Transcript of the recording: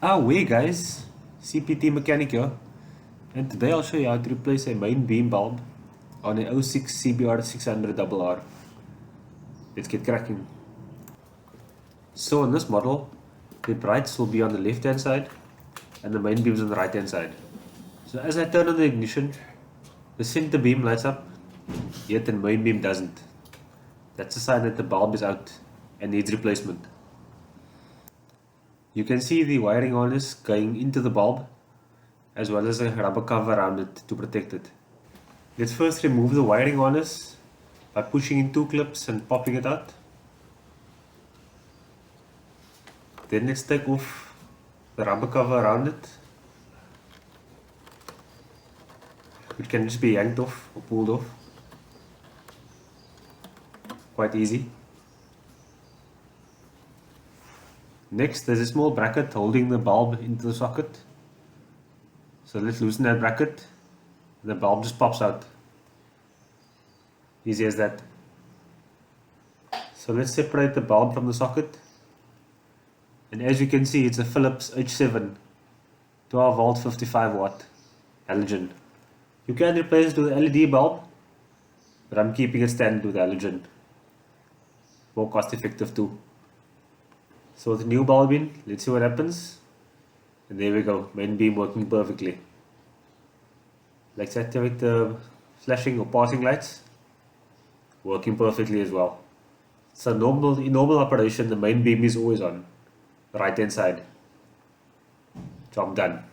Hey guys, CPT mechanic here, and today I'll show you how to replace a main beam bulb on a 06 CBR600RR. Let's get cracking. So on this model, the brights will be on the left hand side and the main beams on the right hand side. So as I turn on the ignition, the center beam lights up, yet the main beam doesn't. That's a sign that the bulb is out and needs replacement. You can see the wiring harness going into the bulb, as well as a rubber cover around it to protect it. Let's first remove the wiring harness by pushing in two clips and popping it out. Then let's take off the rubber cover around it. It can just be yanked off or pulled off. Quite easy. Next, there's a small bracket holding the bulb into the socket. So let's loosen that bracket, and the bulb just pops out. Easy as that. So let's separate the bulb from the socket. And as you can see, it's a Philips H7 12 volt 55 watt halogen. You can replace it with an LED bulb, but I'm keeping it standard with halogen. More cost effective too. So with the new bulb in, let's see what happens. And there we go, main beam working perfectly. Let's activate the flashing or passing lights. Working perfectly as well. So in normal operation, the main beam is always on the right hand side. Job done.